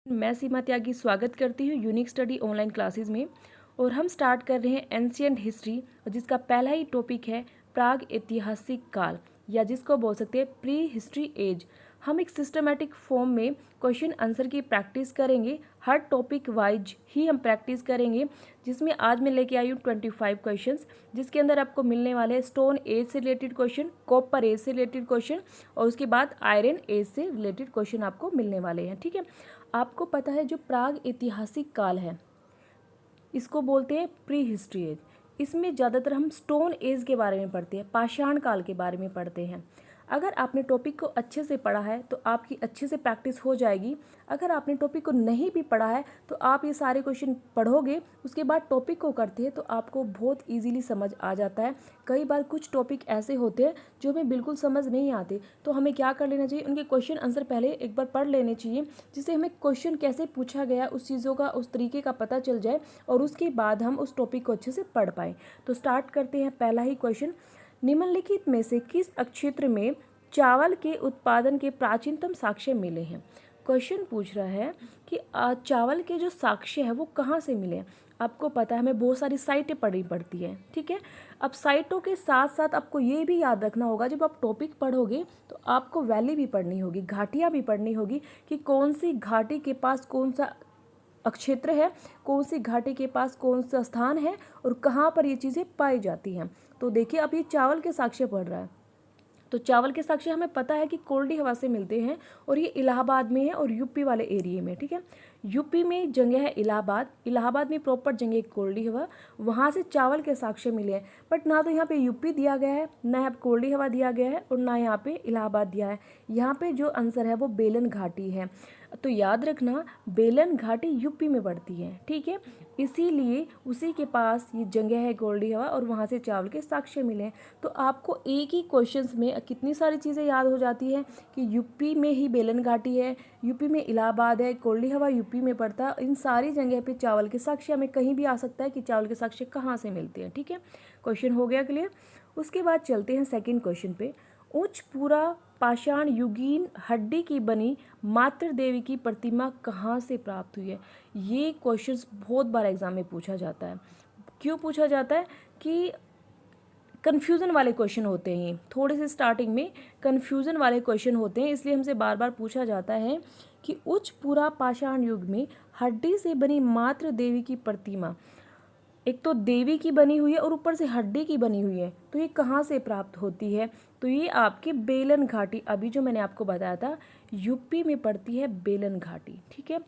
मैं सीमा त्यागी स्वागत करती हूँ यूनिक स्टडी ऑनलाइन क्लासेस में। और हम स्टार्ट कर रहे हैं एंशियंट हिस्ट्री, और जिसका पहला ही टॉपिक है प्राग ऐतिहासिक काल, या जिसको बोल सकते हैं प्री हिस्ट्री एज। हम एक सिस्टमेटिक फॉर्म में क्वेश्चन आंसर की प्रैक्टिस करेंगे, हर टॉपिक वाइज ही हम प्रैक्टिस करेंगे, जिसमें आज मैं लेके आई हूँ 25 क्वेश्चंस, जिसके अंदर आपको मिलने वाले हैं स्टोन एज से रिलेटेड क्वेश्चन, कॉपर एज से रिलेटेड क्वेश्चन, और उसके बाद आयरन एज से रिलेटेड क्वेश्चन आपको मिलने वाले हैं। ठीक है, आपको पता है जो प्राग ऐतिहासिक काल है इसको बोलते हैं प्री हिस्ट्री एज। इसमें ज़्यादातर हम स्टोन एज के बारे में पढ़ते हैं, पाषाण काल के बारे में पढ़ते हैं। अगर आपने टॉपिक को अच्छे से पढ़ा है तो आपकी अच्छे से प्रैक्टिस हो जाएगी। अगर आपने टॉपिक को नहीं भी पढ़ा है तो आप ये सारे क्वेश्चन पढ़ोगे, उसके बाद टॉपिक को करते हैं तो आपको बहुत इजीली समझ आ जाता है। कई बार कुछ टॉपिक ऐसे होते हैं जो हमें बिल्कुल समझ नहीं आते, तो हमें क्या कर लेना चाहिए, उनके क्वेश्चन आंसर पहले एक बार पढ़ लेने चाहिए, जिससे हमें क्वेश्चन कैसे पूछा गया उस चीज़ों का, उस तरीके का पता चल जाए, और उसके बाद हम उस टॉपिक को अच्छे से पढ़ पाएँ। तो स्टार्ट करते हैं। पहला ही क्वेश्चन, निम्नलिखित में से किस क्षेत्र में चावल के उत्पादन के प्राचीनतम साक्ष्य मिले हैं। क्वेश्चन पूछ रहा है कि चावल के जो साक्ष्य है वो कहाँ से मिले हैं। आपको पता है हमें बहुत सारी साइटें पढ़नी पड़ती हैं, ठीक है। अब साइटों के साथ साथ आपको ये भी याद रखना होगा, जब आप टॉपिक पढ़ोगे तो आपको वैली भी पढ़नी होगी, घाटियाँ भी पढ़नी होगी, कि कौन सी घाटी के पास कौन सा क्षेत्र है, कौन सी घाटी के पास कौन सा स्थान है, और कहाँ पर ये चीज़ें पाई जाती हैं। तो देखिए, अब ये चावल के साक्ष्य पढ़ रहा है, तो चावल के साक्ष्य हमें पता है कि कोल्डी हवा से मिलते हैं, और ये इलाहाबाद में है और यूपी वाले एरिया में। ठीक है, यूपी में जगह है इलाहाबाद, इलाहाबाद में प्रॉपर जगह कोल्डी हवा, वहाँ से चावल के साक्ष्य मिले हैं। बट ना तो यहाँ पे यूपी दिया गया है, ना यहाँ कोल्डी हवा दिया गया है, और ना यहाँ पे इलाहाबाद दिया है। यहाँ पे जो आंसर है वो बेलन घाटी है। तो याद रखना, बेलन घाटी यूपी में पड़ती है, ठीक है, इसीलिए उसी के पास ये जगह है गोल्डी हवा, और वहाँ से चावल के साक्ष्य मिले हैं। तो आपको एक ही क्वेश्चंस में कितनी सारी चीज़ें याद हो जाती है कि यूपी में ही बेलन घाटी है, यूपी में इलाहाबाद है, गोल्डी हवा यूपी में पड़ता है, इन सारी जगह पे चावल के साक्ष्य हमें कहीं भी आ सकता है कि चावल के साक्ष्य कहाँ से मिलते हैं। ठीक है, क्वेश्चन हो गया क्लियर। उसके बाद चलते हैं सेकेंड क्वेश्चन पे। उच्च पूरा पाषाण युगीन हड्डी की बनी मातृ देवी की प्रतिमा कहाँ से प्राप्त हुई है। ये क्वेश्चंस बहुत बार एग्जाम में पूछा जाता है। क्यों पूछा जाता है कि कन्फ्यूज़न वाले क्वेश्चन होते हैं, थोड़े से स्टार्टिंग में कन्फ्यूज़न वाले क्वेश्चन होते हैं, इसलिए हमसे बार बार पूछा जाता है कि उच्च पूरा पाषाण युग में हड्डी से बनी मातृ देवी की प्रतिमा, एक तो देवी की बनी हुई है और ऊपर से हड्डी की बनी हुई है, तो ये कहाँ से प्राप्त होती है। तो ये आपके बेलन घाटी, अभी जो मैंने आपको बताया था, यूपी में पड़ती है बेलन घाटी। ठीक है,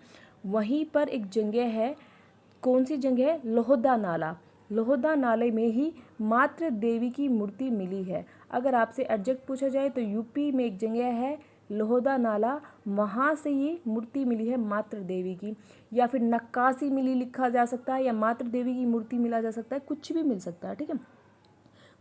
वहीं पर एक जगह है, कौन सी जगह है, लोहदा नाला, लोहदा नाले में ही मातृ देवी की मूर्ति मिली है। अगर आपसे एग्जैक्ट पूछा जाए तो यूपी में एक जगह है लोहदा नाला, वहाँ से ये मूर्ति मिली है मातृ देवी की, या फिर नक्काशी मिली लिखा जा सकता है, या मातृ देवी की मूर्ति मिला जा सकता है, कुछ भी मिल सकता है। ठीक है,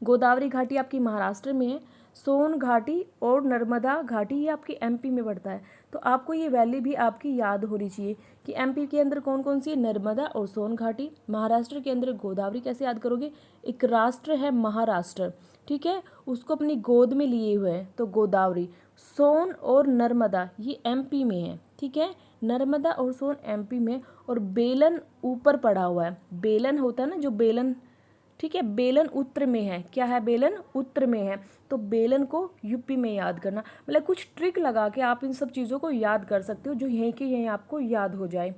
गोदावरी घाटी आपकी महाराष्ट्र में है, सोन घाटी और नर्मदा घाटी ये आपकी एमपी में पड़ता है। तो आपको ये वैली भी आपकी याद होनी चाहिए कि एमपी के अंदर कौन कौन सी है, नर्मदा और सोन घाटी। महाराष्ट्र के अंदर गोदावरी कैसे याद करोगे, एक राष्ट्र है महाराष्ट्र, ठीक है, उसको अपनी गोद में लिए हुए हैं, तो गोदावरी। सोन और नर्मदा ये एमपी में है, ठीक है, नर्मदा और सोन एमपी में, और बेलन ऊपर पड़ा हुआ है। बेलन होता है ना जो बेलन, ठीक है, बेलन उत्तर में है, क्या है, बेलन उत्तर में है, तो बेलन को यूपी में याद करना। मतलब कुछ ट्रिक लगा के आप इन सब चीज़ों को याद कर सकते हो, जो यहीं के यहीं आपको याद हो जाए।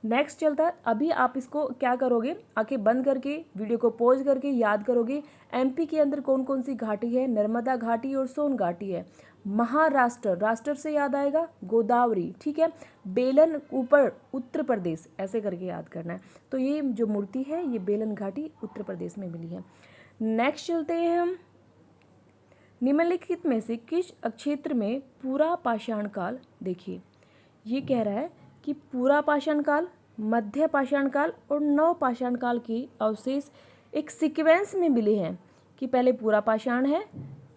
नेक्स्ट चलता है, अभी आप इसको क्या करोगे, आंखें बंद करके वीडियो को पॉज करके याद करोगे, एमपी के अंदर कौन कौन सी घाटी है, नर्मदा घाटी और सोन घाटी है। महाराष्ट्र, राष्ट्र से याद आएगा गोदावरी, ठीक है, बेलन ऊपर उत्तर प्रदेश, ऐसे करके याद करना है। तो ये जो मूर्ति है ये बेलन घाटी उत्तर प्रदेश में मिली है। नेक्स्ट चलते हैं हम, निम्नलिखित में से किस क्षेत्र में पूरा पाषाण काल, देखिए ये कह रहा है कि पूरा पाषाण काल, मध्य पाषाण काल और नव पाषाण काल के अवशेष एक सीक्वेंस में मिले हैं, कि पहले पूरा पाषाण है,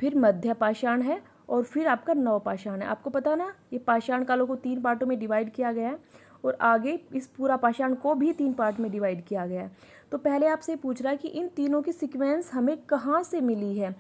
फिर मध्य पाषाण है, और फिर आपका नव पाषाण है। आपको पता ना, ये पाषाण कालों को 3 पार्टों में डिवाइड किया गया है, और आगे इस पूरा पाषाण को भी 3 पार्ट में डिवाइड किया गया है। तो पहले आपसे पूछ रहा है कि इन तीनों की सीक्वेंस हमें कहाँ से मिली है,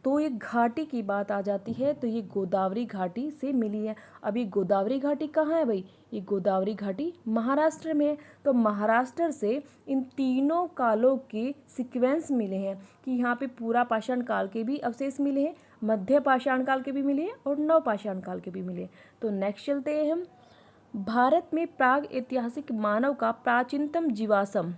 तो ये घाटी की बात आ जाती है, तो ये गोदावरी घाटी से मिली है। अब ये गोदावरी घाटी कहाँ है भाई? ये गोदावरी घाटी महाराष्ट्र में है। तो महाराष्ट्र से इन तीनों कालों के सीक्वेंस मिले हैं कि यहाँ पे पूरा पाषाण काल के भी अवशेष मिले हैं, मध्य पाषाण काल के भी मिले हैं और नव पाषाण काल के भी मिले हैं। तो नेक्स्ट चलते हैं हम। भारत में प्राग ऐतिहासिक मानव का प्राचीनतम जीवाश्म,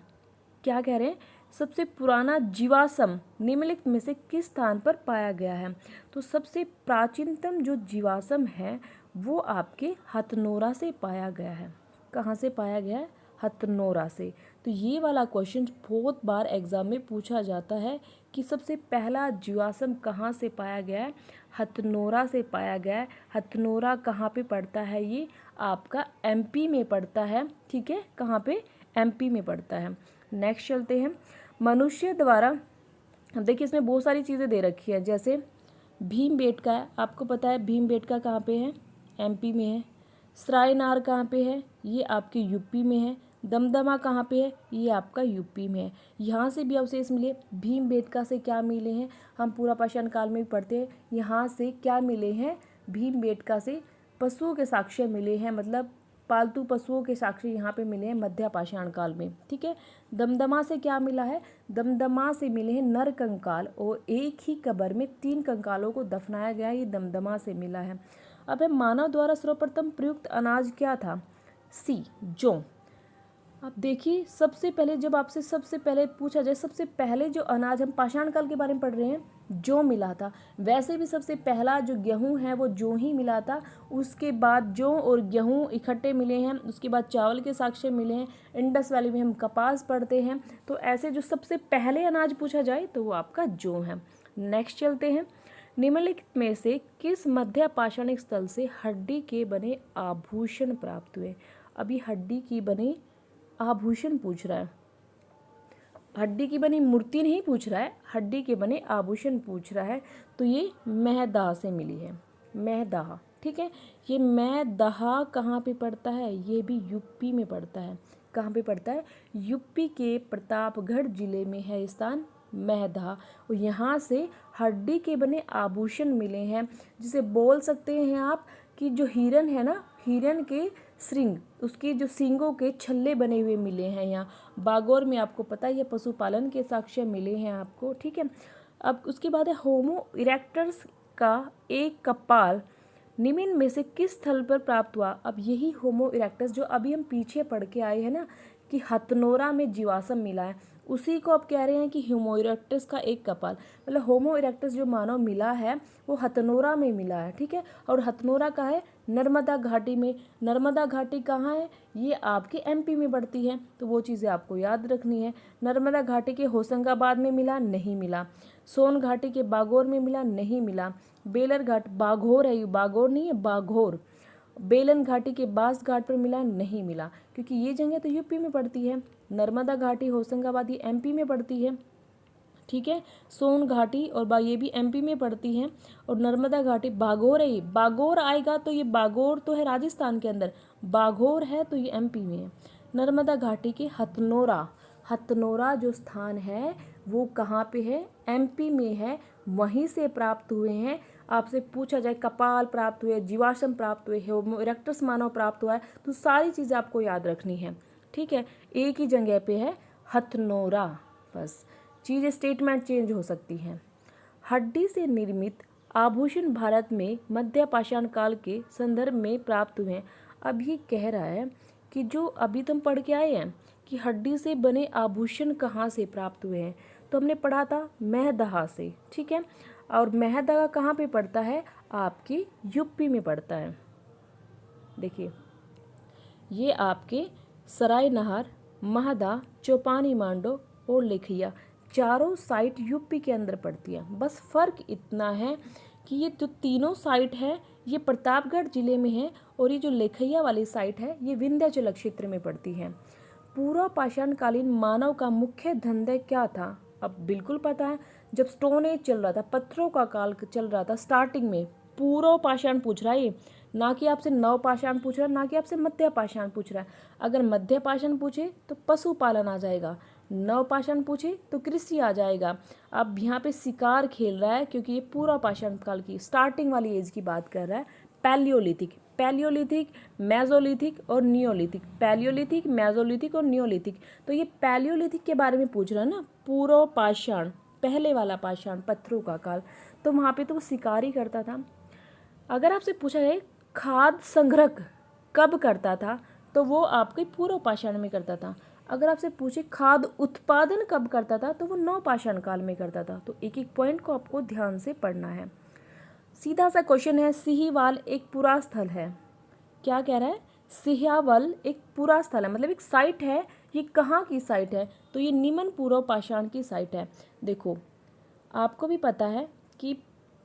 क्या कह रहे हैं? सबसे पुराना जीवाश्म निम्नलिखित में से किस स्थान पर पाया गया है? तो सबसे प्राचीनतम जो जीवाश्म है वो आपके हथनोरा से पाया गया है। कहाँ से पाया गया है? हथनोरा से। तो ये वाला क्वेश्चन बहुत बार एग्जाम में पूछा जाता है कि सबसे पहला जीवाश्म कहाँ से पाया गया है? हथनोरा से पाया गया है। हथनोरा कहाँ पे पड़ता है? ये आपका एमपी में पड़ता है। ठीक है, कहाँ पे? एमपी में पड़ता है। नेक्स्ट चलते हैं। मनुष्य द्वारा, अब देखिए इसमें बहुत सारी चीज़ें दे रखी है, जैसे भीमबेटका है, आपको पता है भीमबेटका कहाँ पे है? एमपी में है। सरायनार कहाँ पे है? ये आपके यूपी में है। दमदमा कहाँ पे है? ये आपका यूपी में है। यहाँ से भी अवशेष मिले। भीमबेटका से क्या मिले हैं? हम पूरा पाषाण काल में भी पढ़ते हैं। यहाँ से क्या मिले हैं? भीमबेटका से पशुओं के साक्ष्य मिले हैं, मतलब पालतू पशुओं के साक्ष्य यहाँ पे मिले हैं मध्य पाषाण काल में। ठीक है। दमदमा से क्या मिला है? दमदमा से मिले हैं नर कंकाल, और एक ही कब्र में 3 कंकालों को दफनाया गया, ये दमदमा से मिला है। अब है मानव द्वारा सर्वप्रथम प्रयुक्त अनाज क्या था? सी, जौ। आप देखिए सबसे पहले जब आपसे सबसे पहले पूछा जाए, सबसे पहले जो अनाज, हम पाषाण काल के बारे में पढ़ रहे हैं, जौ मिला था। वैसे भी सबसे पहला जो गेहूं है वो जौ ही मिला था। उसके बाद जौ और गेहूं इकट्ठे मिले हैं। उसके बाद चावल के साक्ष्य मिले हैं। इंडस वैली में हम कपास पढ़ते हैं। तो ऐसे जो सबसे पहले अनाज पूछा जाए तो वो आपका जौ है। नेक्स्ट चलते हैं। निम्नलिखित में से किस मध्य पाषाणिक स्थल से हड्डी के बने आभूषण प्राप्त हुए? अभी हड्डी की बने आभूषण पूछ रहा है, हड्डी की बनी मूर्ति नहीं पूछ रहा है, हड्डी के बने आभूषण पूछ रहा है। तो ये महदाह से मिली है, महदाह। ठीक है, ये महदाह कहाँ पे पड़ता है? ये भी यूपी में पड़ता है। कहाँ पे पड़ता है? यूपी के प्रतापगढ़ जिले में है स्थान महदाह। और यहाँ से हड्डी के बने आभूषण मिले हैं, जिसे बोल सकते हैं आप कि जो हिरन है ना, हिरन के श्रृंग, उसके जो सींगों के छल्ले बने हुए मिले हैं यहाँ बागौर में। आपको पता है ये पशुपालन के साक्ष्य मिले हैं आपको। ठीक है, अब उसके बाद है होमो इरेक्टस का एक कपाल निम्न में से किस स्थल पर प्राप्त हुआ? अब यही होमो इरेक्टस जो अभी हम पीछे पढ़ के आए हैं ना कि हथनोरा में जीवाश्म मिला है, उसी को अब कह रहे हैं कि होमो इरेक्टस का एक कपाल, मतलब होमो इरेक्टस जो मानव मिला है वो हथनोरा में मिला है। ठीक है, और हथनोरा का है नर्मदा घाटी में। नर्मदा घाटी कहाँ है? ये आपके एमपी में पड़ती है, तो वो चीज़ें आपको याद रखनी है। नर्मदा घाटी के होशंगाबाद में मिला? नहीं मिला। सोन घाटी के बागौर में मिला? नहीं मिला। बेलर घाट, बाघोर है, बागौर नहीं है, बाघोर। बेलन घाटी के बास घाट पर मिला? नहीं मिला, क्योंकि ये जगह तो यूपी में पड़ती है। नर्मदा घाटी होशंगाबाद ये एमपी में पड़ती है। ठीक है, सोन घाटी और ये भी एमपी में पड़ती है। और नर्मदा घाटी बागौर है, ये बागौर आएगा तो ये बागौर तो है राजस्थान के अंदर, बाघोर है तो ये एमपी में है। नर्मदा घाटी के हथनोरा, हथनोरा जो स्थान है वो कहाँ पे है? एमपी में है, वहीं से प्राप्त हुए हैं। आपसे पूछा जाए कपाल प्राप्त हुए, जीवाश्म प्राप्त हुए, होमो इरेक्टस मानव प्राप्त हुआ है, तो सारी चीज़ें आपको याद रखनी है। ठीक है, एक ही जगह पे है हथनोरा, बस चीज़ें स्टेटमेंट चेंज हो सकती हैं। हड्डी से निर्मित आभूषण भारत में मध्य पाषाण काल के संदर्भ में प्राप्त हुए हैं। अब ये कह रहा है कि जो अभी तुम पढ़ के आए हैं कि हड्डी से बने आभूषण कहाँ से प्राप्त हुए हैं, तो हमने पढ़ा था महदाह से। ठीक है, और महदाह कहाँ पे पड़ता है? आपके यूपी में पड़ता है। देखिए ये आपके सरायनहार, महदाह, चौपानी मांडो और लेखिया चारों साइट यूपी के अंदर पड़ती है। बस फर्क इतना है कि ये जो तीनों साइट है ये प्रतापगढ़ जिले में है, और ये जो लेखैया वाली साइट है ये विंध्याचल क्षेत्र में पड़ती है। पूर्व पाषाणकालीन मानव का मुख्य धंधा क्या था? अब बिल्कुल पता है, जब स्टोन एज चल रहा था, पत्थरों का काल चल रहा था, स्टार्टिंग में पूर्व पाषाण पूछ रहा है ये, ना कि आपसे नव पाषाण पूछ रहा है, ना कि आपसे मध्य पाषाण पूछ रहा है। अगर मध्य पाषाण पूछे तो पशुपालन आ जाएगा, नवपाषाण पूछे तो कृषि आ जाएगा। अब यहाँ पे शिकार खेल रहा है क्योंकि ये पूरा पाषाण काल की स्टार्टिंग वाली एज की बात कर रहा है। पैलियोलिथिक, पैलियोलिथिक, मेसोलिथिक और नियोलिथिक, पैलियोलिथिक, मेसोलिथिक और नियोलिथिक। तो ये पैलियोलिथिक के बारे में पूछ रहा है ना, पूर्व पाषाण, पहले वाला पाषाण, पत्थरों का काल। तो वहाँ पे तो वो शिकार ही करता था। अगर आपसे पूछा जाए खाद्य संग्रह कब करता था, तो वो आपके पूर्व पाषाण में करता था। अगर आपसे पूछे खाद्य उत्पादन कब करता था, तो वो नवपाषाण काल में करता था। तो एक एक पॉइंट को आपको ध्यान से पढ़ना है। सीधा सा क्वेश्चन है, सिहिवाल एक पूरा स्थल है। क्या कह रहा है? सिहावल एक पूरा स्थल है, मतलब एक साइट है। ये कहाँ की साइट है? तो ये निम्न पूर्व पाषाण की साइट है। देखो, आपको भी पता है कि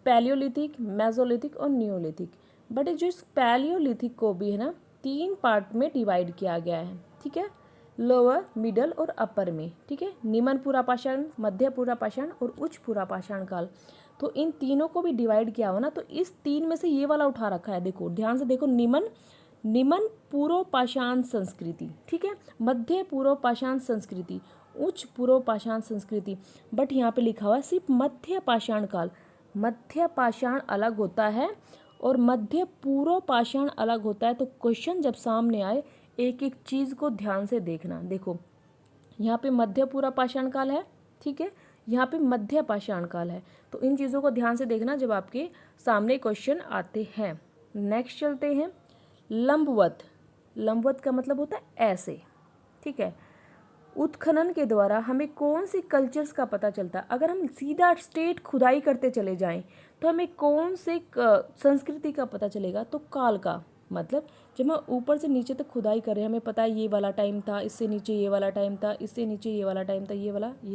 पैलियोलिथिक, मेसोलिथिक और नियोलिथिक, बट जो इस पैलियोलिथिक को भी है ना 3 पार्ट में डिवाइड किया गया है। ठीक है, लोअर, मिडल और अपर में। ठीक है, निम्न पूरा पाषाण, मध्य पूरा पाषाण और उच्च पूरा पाषाण काल। तो इन तीनों को भी डिवाइड किया हो ना, तो इस 3 में से ये वाला उठा रखा है। देखो ध्यान से देखो, निम्न पूर्व पाषाण संस्कृति, ठीक है, मध्य पूर्व पाषाण संस्कृति, उच्च पूर्व पाषाण संस्कृति। बट यहाँ पे लिखा हुआ है सिर्फ मध्य पाषाण काल। मध्य पाषाण अलग होता है और मध्य पूर्व पाषाण अलग होता है। तो क्वेश्चन जब सामने आए, एक एक चीज़ को ध्यान से देखना। देखो यहाँ पे मध्य पूर्व पाषाण काल है, ठीक है, यहाँ पे मध्य पाषाण काल है। तो इन चीज़ों को ध्यान से देखना जब आपके सामने क्वेश्चन आते हैं। नेक्स्ट चलते हैं, लंबवत। लंबवत का मतलब होता है ऐसे, ठीक है। उत्खनन के द्वारा हमें कौन सी कल्चर्स का पता चलता है? अगर हम सीधा स्ट्रेट खुदाई करते चले जाएं तो हमें कौन से संस्कृति का पता चलेगा? तो काल का, मतलब जब हम ऊपर से नीचे तक खुदाई कर रहे हैं, हमें पता है ये वाला टाइम था, इससे नीचे ये वाला टाइम था, इससे नीचे ये वाला टाइम था, ये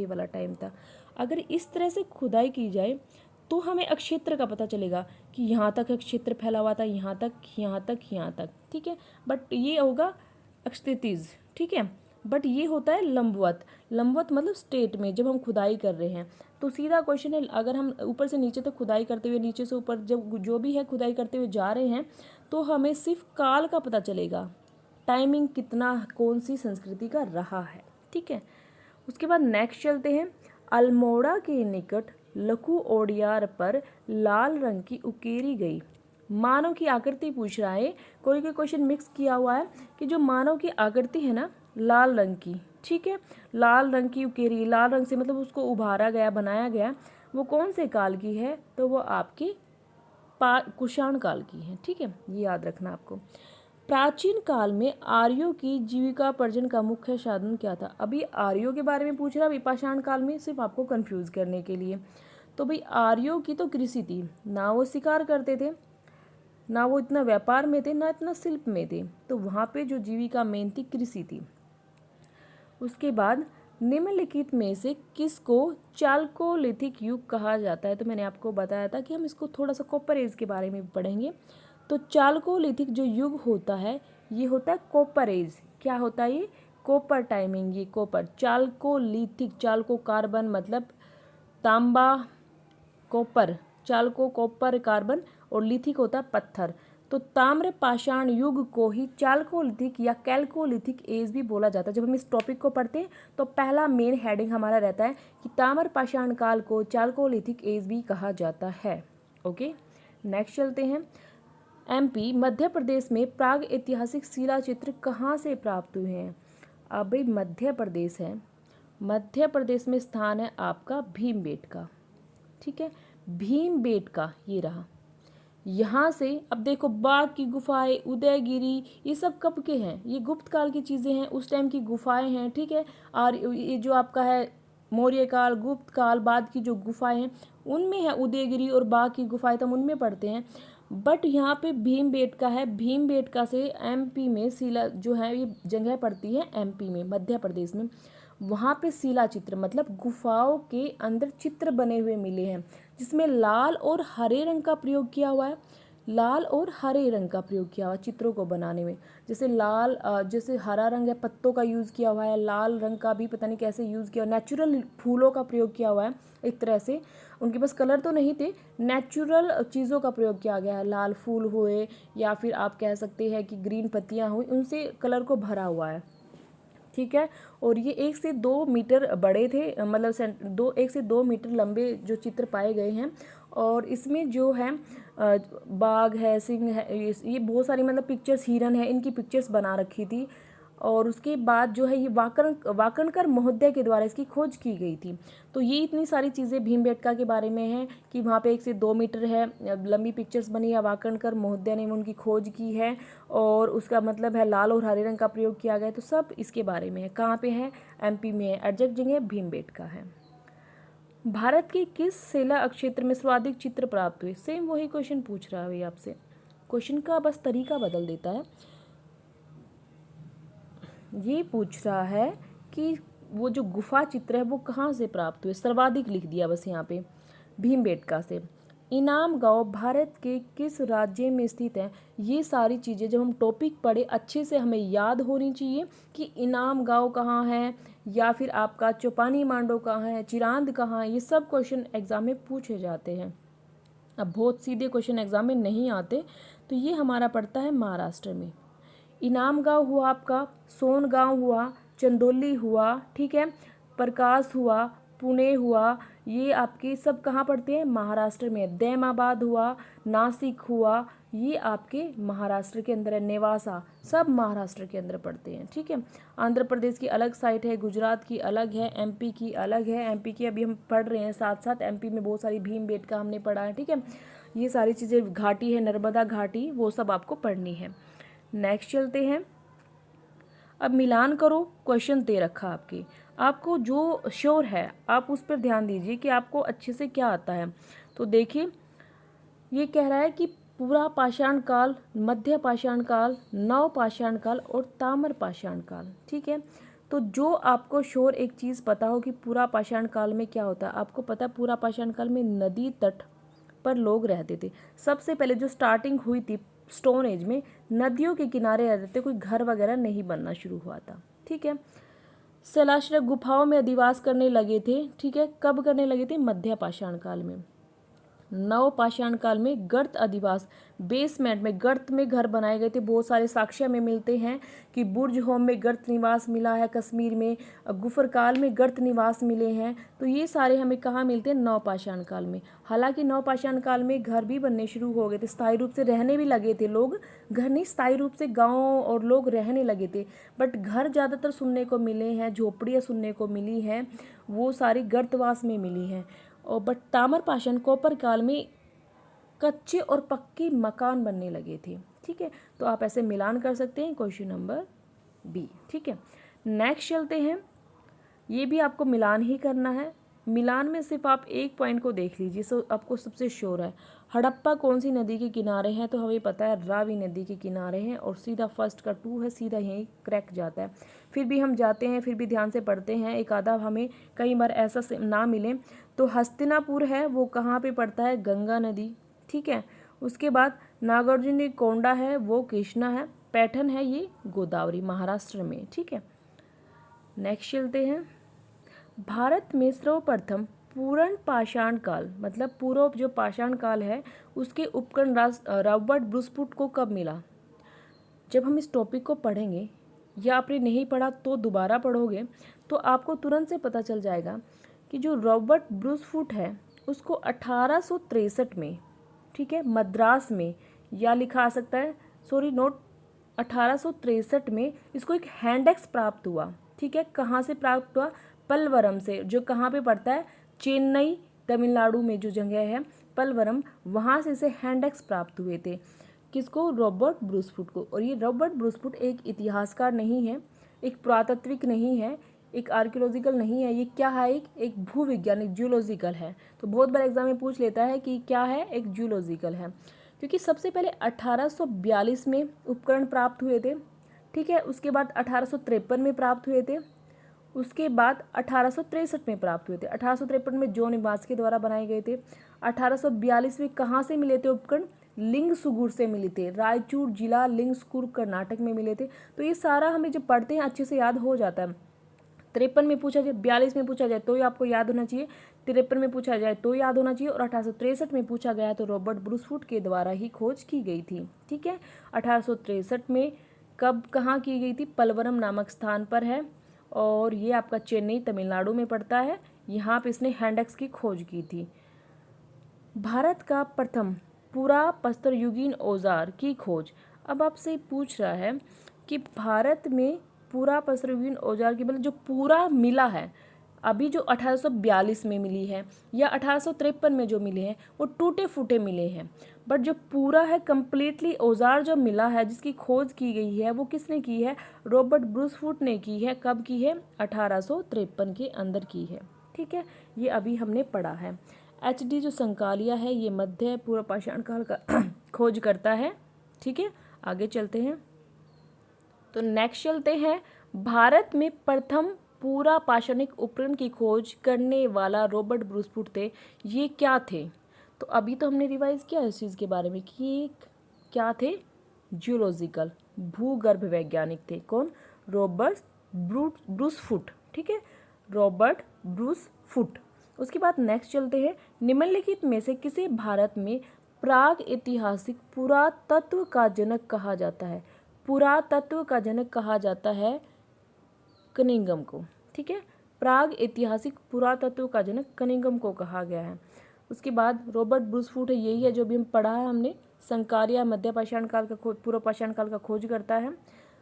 वाला टाइम था। अगर इस तरह से खुदाई की जाए तो हमें अक्षेत्र का पता चलेगा कि यहाँ तक क्षेत्र फैला हुआ था, यहाँ तक, यहाँ तक, यहाँ तक, ठीक है। बट ये होगा एक्सथितिज, ठीक है। बट ये होता है लंबवत। लंबवत मतलब स्टेट में जब हम खुदाई कर रहे हैं। तो सीधा क्वेश्चन है, अगर हम ऊपर से नीचे तक खुदाई करते हुए, नीचे से ऊपर जब जो भी है खुदाई करते हुए जा रहे हैं, तो हमें सिर्फ काल का पता चलेगा, टाइमिंग कितना कौन सी संस्कृति का रहा है, ठीक है। उसके बाद नेक्स्ट चलते हैं, अल्मोड़ा के निकट लखू ओडियार पर लाल रंग की उकेरी गई मानव की आकृति पूछ रहा है। कोई क्वेश्चन मिक्स किया हुआ है कि जो मानव की आकृति है ना लाल रंग की, ठीक है, लाल रंग की उकेरी, लाल रंग से मतलब उसको उभारा गया, बनाया गया, वो कौन से काल की है? तो वो आपकी कुषाण काल की है, ठीक है, ये याद रखना आपको। प्राचीन काल में आर्यों की जीविकापार्जन का मुख्य साधन क्या था? अभी आर्यों के बारे में पूछ रहा है पाषाण काल में, सिर्फ आपको कंफ्यूज करने के लिए। तो भाई आर्यों की तो कृषि थी ना, वो शिकार करते थे ना, वो इतना व्यापार में थे ना इतना शिल्प में थे। तो वहाँ पे जो जीविका मेन थी कृषि थी। उसके बाद निम्नलिखित में से किसको चालकोलिथिक युग कहा जाता है? तो मैंने आपको बताया था कि हम इसको थोड़ा सा कॉपर एज के बारे में पढ़ेंगे। तो चालकोलिथिक जो युग होता है ये होता है कॉपर एज। क्या होता है ये? Copper timing. ये कॉपर, चालकोलिथिक, चालको कार्बन मतलब तांबा, कॉपर, चालको कॉपर कार्बन और लिथिक होता है पत्थर। तो ताम्र पाषाण युग को ही चालकोलिथिक या कैल्कोलिथिक एज भी बोला जाता है। जब हम इस टॉपिक को पढ़ते हैं तो पहला मेन हेडिंग हमारा रहता है कि ताम्र पाषाण काल को चालकोलिथिक एज भी कहा जाता है। ओके, नेक्स्ट चलते हैं। एमपी मध्य प्रदेश में प्राग ऐतिहासिक शिला चित्र कहाँ से प्राप्त हुए हैं? अब भाई मध्य प्रदेश है, मध्य प्रदेश में स्थान है आपका भीमबेटका, ठीक है, भीमबेटका ये रहा। यहाँ से अब देखो बाघ की गुफाएं, उदयगिरी, ये सब कब के हैं? ये गुप्त काल की चीज़ें हैं, उस टाइम की गुफाएं हैं, ठीक है। और ये जो आपका है मौर्य काल, गुप्त काल बाद की जो गुफाएं हैं उनमें है उदयगिरी और बाघ की गुफाएं, तो हम उनमें पढ़ते हैं। बट यहाँ पे भीमबेटका है, भीमबेटका से एमपी में शिला जो है ये जगह पड़ती है एमपी में, मध्य प्रदेश में। वहाँ पे शिला चित्र मतलब गुफाओं के अंदर चित्र बने हुए मिले हैं, जिसमें लाल और हरे रंग का प्रयोग किया हुआ है। लाल और हरे रंग का प्रयोग किया हुआ चित्रों को बनाने में। जैसे लाल, जैसे हरा रंग है पत्तों का यूज़ किया हुआ है, लाल रंग का भी पता नहीं कैसे यूज़ किया, नेचुरल फूलों का प्रयोग किया हुआ है। एक तरह से उनके पास कलर तो नहीं थे, नेचुरल चीज़ों का प्रयोग किया गया है। लाल फूल हुए या फिर आप कह सकते हैं कि ग्रीन पत्तियाँ हुई, उनसे कलर को भरा हुआ है। ठीक है। और ये 1 से 2 मीटर बड़े थे, मतलब 1 से 2 मीटर लंबे जो चित्र पाए गए हैं। और इसमें जो है बाघ है, सिंह है, ये बहुत सारी मतलब पिक्चर्स, हिरन है, इनकी पिक्चर्स बना रखी थी। और उसके बाद जो है ये वाकणकर महोदय के द्वारा इसकी खोज की गई थी। तो ये इतनी सारी चीज़ें भीमबेटका के बारे में हैं कि वहाँ पे 1 से 2 मीटर है लंबी पिक्चर्स बनी है, वाकणकर महोदय ने उनकी खोज की है। और उसका मतलब है लाल और हरे रंग का प्रयोग किया गया है। तो सब इसके बारे में है। कहाँ पे है? MP में है। एग्जैक्ट जगह भीमबेटका है। भारत के किस शिला क्षेत्र में सर्वाधिक चित्र प्राप्त हुए? सेम वही क्वेश्चन पूछ रहा है आपसे, क्वेश्चन का बस तरीका बदल देता है। ये पूछ रहा है कि वो जो गुफा चित्र है वो कहाँ से प्राप्त हुए, सर्वाधिक लिख दिया बस यहाँ पे, भीमबेटका से। इनाम गांव भारत के किस राज्य में स्थित है? ये सारी चीज़ें जब हम टॉपिक पढ़े अच्छे से हमें याद होनी चाहिए कि इनाम गांव कहाँ है, या फिर आपका चौपानी मांडो कहाँ है, चिरांद कहाँ है। ये सब क्वेश्चन एग्जाम में पूछे जाते हैं। अब बहुत सीधे क्वेश्चन एग्जाम में नहीं आते, तो ये हमारा पड़ता है महाराष्ट्र में। इनाम गांव हुआ आपका, सोन गांव हुआ, चंदौली हुआ, ठीक है, प्रकाश हुआ, पुणे हुआ, ये आपके सब कहाँ पड़ते हैं? महाराष्ट्र में। दैमाबाद हुआ, नासिक हुआ, ये आपके महाराष्ट्र के अंदर है। नेवासा, सब महाराष्ट्र के अंदर पड़ते हैं, ठीक है। आंध्र प्रदेश की अलग साइट है, गुजरात की अलग है, MP की अलग है। MP की अभी हम पढ़ रहे हैं साथ साथ, MP में बहुत सारी भीमबेटका हमने पढ़ा है, ठीक है। ये सारी चीज़ें, घाटी है नर्मदा घाटी, वो सब आपको पढ़नी है। नेक्स्ट चलते हैं। अब मिलान करो, क्वेश्चन दे रखा आपको जो श्योर है आप उस पर ध्यान दीजिए कि आपको अच्छे से क्या आता है। तो देखिए, ये कह रहा है कि पूरा पाषाण काल, मध्य पाषाण काल, नव पाषाण काल और ताम्र पाषाण काल, ठीक है। तो जो आपको श्योर एक चीज़ पता हो कि पूरा पाषाण काल में क्या होता है, आपको पता है पूरा पाषाण काल में नदी तट पर लोग रहते थे। सबसे पहले जो स्टार्टिंग हुई थी स्टोन एज में, नदियों के किनारे रहते थे, कोई घर वगैरह नहीं बनना शुरू हुआ था, ठीक है। शैलाश्रय गुफाओं में अधिवास करने लगे थे, ठीक है। कब करने लगे थे? मध्य पाषाण काल में। नव पाषाण काल में गर्त अधिवास, बेसमेंट में, गर्त में घर बनाए गए थे। बहुत सारे साक्ष्य में मिलते हैं कि बुर्ज होम में गर्त निवास मिला है कश्मीर में, गुफर काल में गर्त निवास मिले हैं। तो ये सारे हमें कहाँ मिलते हैं? नव पाषाण काल में। हालांकि नव पाषाण काल में घर भी बनने शुरू हो गए थे, स्थायी रूप से रहने भी लगे थे लोग, घर नहीं, स्थायी रूप से गाँव और लोग रहने लगे थे। बट घर ज़्यादातर सुनने को मिले हैं, झोपड़ियाँ सुनने को मिली हैं, वो सारी गर्तवास में मिली हैं। और बट ताम्र पाषाण कोपर काल में कच्चे और पक्के मकान बनने लगे थे, ठीक है। तो आप ऐसे मिलान कर सकते हैं, क्वेश्चन नंबर B, ठीक है। नेक्स्ट चलते हैं। ये भी आपको मिलान ही करना है। मिलान में सिर्फ आप एक पॉइंट को देख लीजिए, सो आपको सबसे श्योर है। हड़प्पा कौन सी नदी के किनारे हैं? तो हमें पता है रावी नदी के किनारे हैं, और सीधा फर्स्ट का 2 है, सीधा यहीं क्रैक जाता है। फिर भी हम जाते हैं, फिर भी ध्यान से पढ़ते हैं, एक आधा हमें कई बार ऐसा ना मिले। तो हस्तिनापुर है, वो कहाँ पे पड़ता है? गंगा नदी, ठीक है। उसके बाद नागार्जुन कोंडा है, वो कृष्णा है। पैठन है, ये गोदावरी, महाराष्ट्र में, ठीक है। नेक्स्ट चलते हैं। भारत में सर्वप्रथम पूर्ण पाषाण काल, मतलब पूर्व जो पाषाण काल है उसके उपकरण रॉबर्ट ब्रूसफुट को कब मिला? जब हम इस टॉपिक को पढ़ेंगे, या आपने नहीं पढ़ा तो दोबारा पढ़ोगे, तो आपको तुरंत से पता चल जाएगा कि जो रॉबर्ट ब्रूसफुट है उसको 1863 में, ठीक है, मद्रास में, या लिखा आ सकता है, सॉरी नोट, 1863 में इसको एक हैंडेक्स प्राप्त हुआ, ठीक है। कहाँ से प्राप्त हुआ? पलवरम से, जो कहाँ पे पड़ता है? चेन्नई, तमिलनाडु में जो जगह है पलवरम, वहाँ से इसे हैंडेक्स प्राप्त हुए थे। किसको? रॉबर्ट ब्रूसफुट को। और ये रॉबर्ट ब्रूसफुट एक इतिहासकार नहीं है, एक पुरातात्विक नहीं है, एक आर्कियोलॉजिकल नहीं है, ये क्या है? एक भूविज्ञानिक, जूलॉजिकल है। तो बहुत बार एग्जाम में पूछ लेता है कि क्या है, एक जूलॉजिकल है। क्योंकि सबसे पहले 1842 में उपकरण प्राप्त हुए थे, ठीक है। उसके बाद 1853 में प्राप्त हुए थे, उसके बाद 1863 में प्राप्त हुए थे। 1853 में जॉन इवांस के द्वारा बनाए गए थे। 1842 में कहाँ से मिले थे उपकरण? लिंगसुगुर से मिले थे, रायचूर जिला, लिंगसुगुर, कर्नाटक में मिले थे। तो ये सारा हमें जब पढ़ते हैं अच्छे से याद हो जाता है। 53 में पूछा जाए, 42 में पूछा जाए तो ये आपको याद होना चाहिए, 53 में पूछा जाए तो याद होना चाहिए, और 1863 में पूछा गया तो रॉबर्ट ब्रूसफुट के द्वारा ही खोज की गई थी, ठीक है। 1863 में कब, कहाँ की गई थी? पलवरम नामक स्थान पर है। और ये आपका चेन्नई तमिलनाडु में पड़ता है। यहाँ पे इसने हैंड एक्स की खोज की थी। भारत का प्रथम पूरा प्रस्तरयुगीन औजार की खोज। अब आपसे पूछ रहा है कि भारत में पूरा प्रस्तरयुगीन औजार की मतलब जो पूरा मिला है, अभी जो 1842 में मिली है या 1853 में जो मिले हैं वो टूटे फूटे मिले हैं, बट जो पूरा है कंप्लीटली औजार जो मिला है जिसकी खोज की गई है वो किसने की है? रॉबर्ट ब्रूसफुट ने की है। कब की है? 1853 के अंदर की है। ठीक है, ये अभी हमने पढ़ा है। एचडी जो संकालिया है ये मध्य पूर्व पाषाण काल का खोज करता है। ठीक है, आगे चलते हैं। तो नेक्स्ट चलते हैं, भारत में प्रथम पूरा पाषाणिक उपकरण की खोज करने वाला रॉबर्ट ब्रूसफुट थे। ये क्या थे? तो अभी तो हमने रिवाइज किया इस चीज़ के बारे में कि ये क्या थे? जियोलॉजिकल भूगर्भ वैज्ञानिक थे। कौन? Robert Bruce Foote. ठीक है, रॉबर्ट ब्रूसफुट। उसके बाद नेक्स्ट चलते हैं, निम्नलिखित में से किसे भारत में प्राग ऐतिहासिक पुरातत्व का जनक कहा जाता है? पुरातत्व का जनक कहा जाता है कनिंघम को। ठीक है, प्राग ऐतिहासिक पुरातत्व का जनक कनिंघम को कहा गया है। उसके बाद रॉबर्ट ब्रूसफुट है, यही है जो भी हम पढ़ा है हमने, संकारिया मध्य पाषाण काल का पूर्व पाषाण काल का खोज करता है।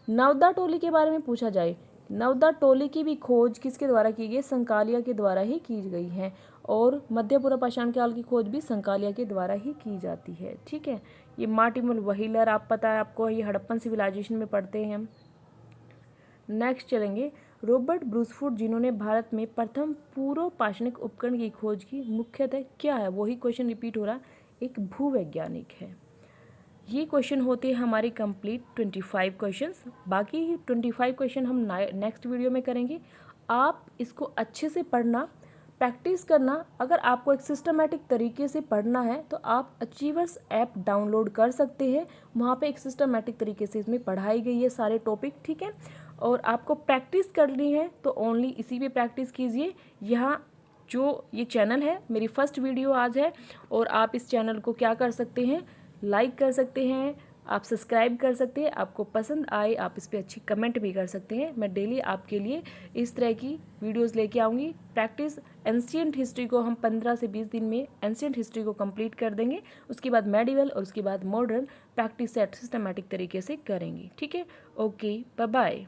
नवदा टोली के बारे में पूछा जाए, नवदा टोली की भी खोज किसके द्वारा की गई? संकालिया के द्वारा ही की गई है, और मध्य पूर्व पाषाण काल की खोज भी संकालिया के द्वारा ही की जाती है। ठीक है, ये मार्टिमल व्हीलर आप पता है आपको, ये हड़प्पन सिविलाइजेशन में पढ़ते हैं हम। नेक्स्ट चलेंगे, रॉबर्ट ब्रूसफुट जिन्होंने भारत में प्रथम पूर्व पाषाणिक उपकरण की खोज की, मुख्यतः क्या है? वही क्वेश्चन रिपीट हो रहा, एक भूवैज्ञानिक है। ये क्वेश्चन होते हैं हमारे कंप्लीट 25 क्वेश्चंस। बाकी 25 क्वेश्चन हम नेक्स्ट वीडियो में करेंगे। आप इसको अच्छे से पढ़ना, प्रैक्टिस करना। अगर आपको एक सिस्टमेटिक तरीके से पढ़ना है तो आप अचीवर्स ऐप डाउनलोड कर सकते हैं। वहाँ पे एक सिस्टमेटिक तरीके से इसमें पढ़ाई गई है सारे टॉपिक। ठीक है, और आपको प्रैक्टिस करनी है तो ओनली इसी पे प्रैक्टिस कीजिए। यहाँ जो ये चैनल है, मेरी फर्स्ट वीडियो आज है, और आप इस चैनल को क्या कर सकते हैं? लाइक कर सकते हैं, आप सब्सक्राइब कर सकते हैं। आपको पसंद आए आप इस पर अच्छी कमेंट भी कर सकते हैं। मैं डेली आपके लिए इस तरह की वीडियोस लेके आऊँगी। प्रैक्टिस एंशिएंट हिस्ट्री को हम 15 से 20 दिन में एंशिएंट हिस्ट्री को कंप्लीट कर देंगे। उसके बाद मेडिवल और उसके बाद मॉडर्न प्रैक्टिस सेट सिस्टमेटिक तरीके से करेंगे। ठीक है, ओके, बाय बाय।